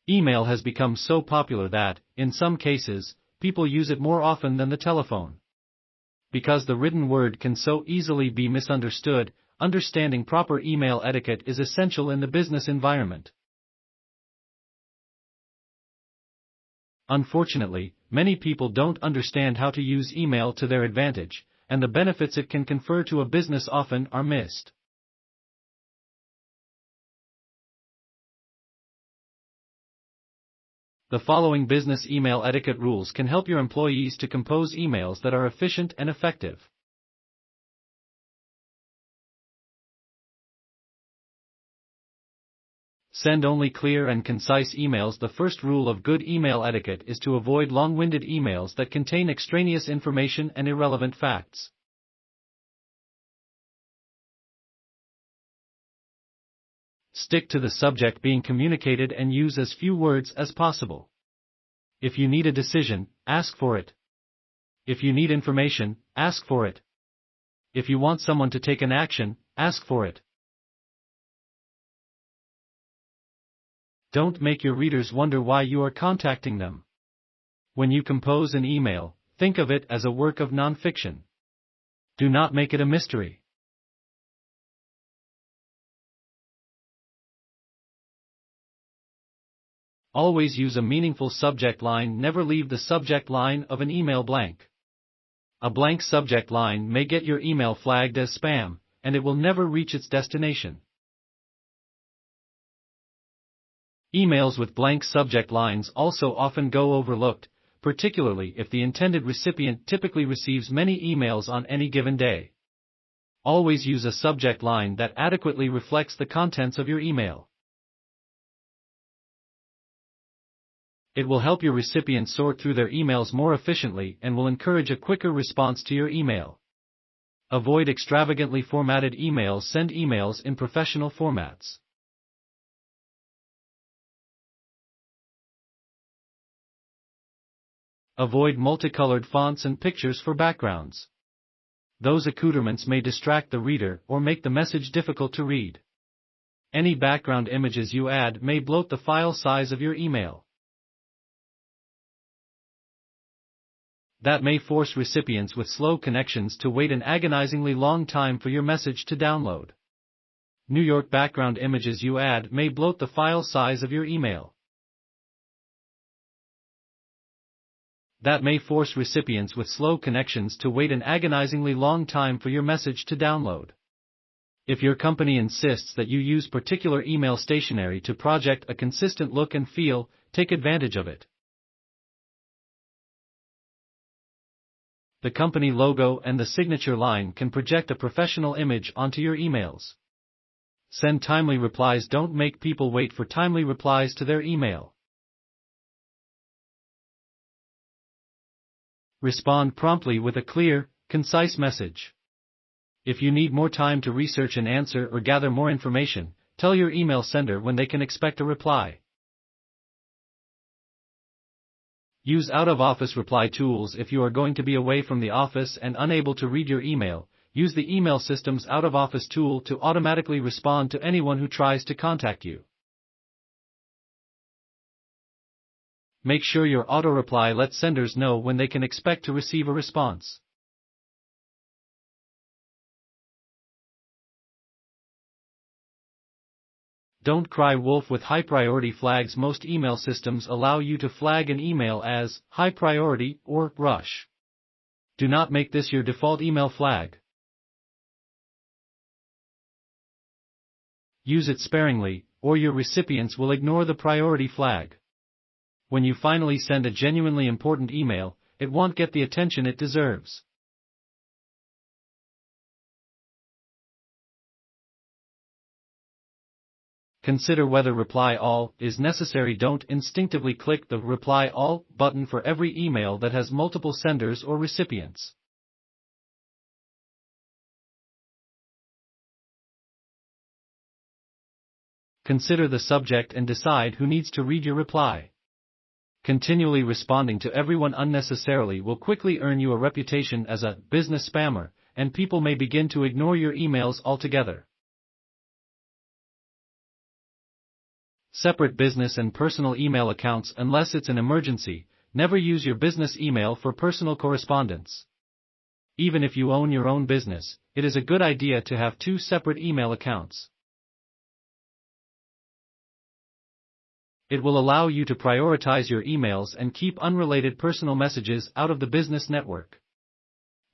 Email has become so popular that, in some cases, people use it more often than the telephone. Because the written word can so easily be misunderstood, understanding proper email etiquette is essential in the business environment. Unfortunately, many people don't understand how to use email to their advantage, and the benefits it can confer to a business often are missed. The following business email etiquette rules can help your employees to compose emails that are efficient and effective. Send only clear and concise emails. The first rule of good email etiquette is to avoid long-winded emails that contain extraneous information and irrelevant facts. Stick to the subject being communicated and use as few words as possible. If you need a decision, ask for it. If you need information, ask for it. If you want someone to take an action, ask for it. Don't make your readers wonder why you are contacting them. When you compose an email, think of it as a work of non-fiction. Do not make it a mystery. Always use a meaningful subject line. Never leave the subject line of an email blank. A blank subject line may get your email flagged as spam, and it will never reach its destination. Emails with blank subject lines also often go overlooked, particularly if the intended recipient typically receives many emails on any given day. Always use a subject line that adequately reflects the contents of your email. It will help your recipients sort through their emails more efficiently and will encourage a quicker response to your email. Avoid extravagantly formatted emails. Send emails in professional formats. Avoid multicolored fonts and pictures for backgrounds. Those accoutrements may distract the reader or make the message difficult to read. Any background images you add may bloat the file size of your email. That may force recipients with slow connections to wait an agonizingly long time for your message to download. New York background images you add may bloat the file size of your email. That may force recipients with slow connections to wait an agonizingly long time for your message to download. If your company insists that you use particular email stationery to project a consistent look and feel, take advantage of it. The company logo and the signature line can project a professional image onto your emails. Send timely replies. Don't make people wait for timely replies to their email. Respond promptly with a clear, concise message. If you need more time to research an answer or gather more information, tell your email sender when they can expect a reply. Use out-of-office reply tools. If you are going to be away from the office and unable to read your email, use the email system's out-of-office tool to automatically respond to anyone who tries to contact you. Make sure your auto-reply lets senders know when they can expect to receive a response. Don't cry wolf with high priority flags. Most email systems allow you to flag an email as high priority or rush. Do not make this your default email flag. Use it sparingly, or your recipients will ignore the priority flag. When you finally send a genuinely important email, it won't get the attention it deserves. Consider whether reply all is necessary. Don't instinctively click the reply all button for every email that has multiple senders or recipients. Consider the subject and decide who needs to read your reply. Continually responding to everyone unnecessarily will quickly earn you a reputation as a business spammer, and people may begin to ignore your emails altogether. Separate business and personal email accounts unless it's an emergency. Never use your business email for personal correspondence. Even if you own your own business, it is a good idea to have two separate email accounts. It will allow you to prioritize your emails and keep unrelated personal messages out of the business network.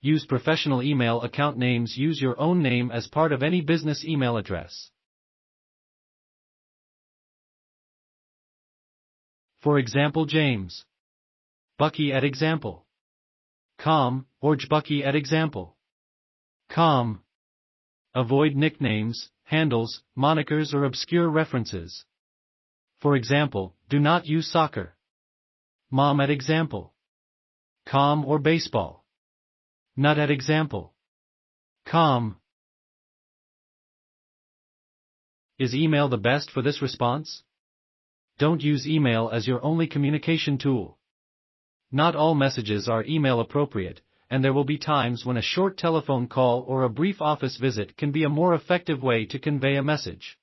Use professional email account names. Use your own name as part of any business email address. For example, James Bucky at example.com, or jbucky at example.com. Avoid nicknames, handles, monikers or obscure references. For example, do not use soccer mom at example.com or baseball nut at example.com. Is email the best for this response? Don't use email as your only communication tool. Not all messages are email appropriate, and there will be times when a short telephone call or a brief office visit can be a more effective way to convey a message.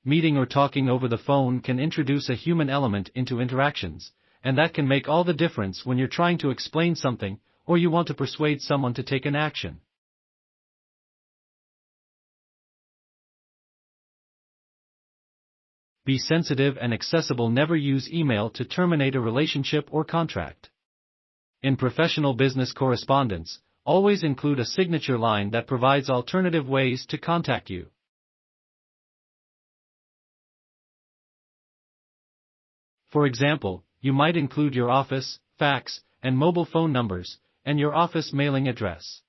Meeting or talking over the phone can introduce a human element into interactions, and that can make all the difference when you're trying to explain something, or you want to persuade someone to take an action. Be sensitive and accessible. Never use email to terminate a relationship or contract. In professional business correspondence, always include a signature line that provides alternative ways to contact you. For example, you might include your office, fax, and mobile phone numbers, and your office mailing address.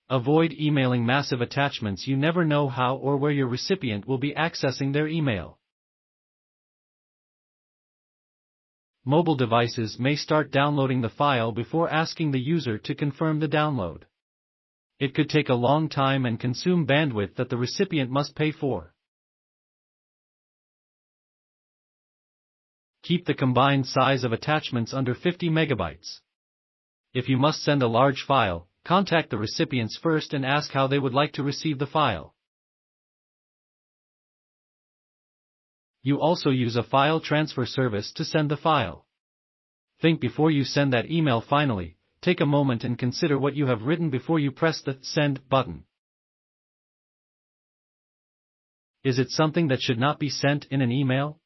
Avoid emailing massive attachments. You never know how or where your recipient will be accessing their email. Mobile devices may start downloading the file before asking the user to confirm the download. It could take a long time and consume bandwidth that the recipient must pay for. Keep the combined size of attachments under 50 megabytes. If you must send a large file, contact the recipients first and ask how they would like to receive the file. You also use a file transfer service to send the file. Think before you send that email. Finally, take a moment and consider what you have written before you press the send button. Is it something that should not be sent in an email?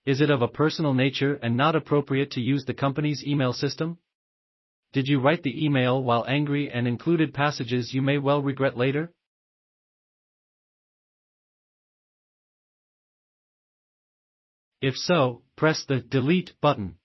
Is it of a personal nature and not appropriate to use the company's email system? Did you write the email while angry and included passages you may well regret later? If so, press the delete button.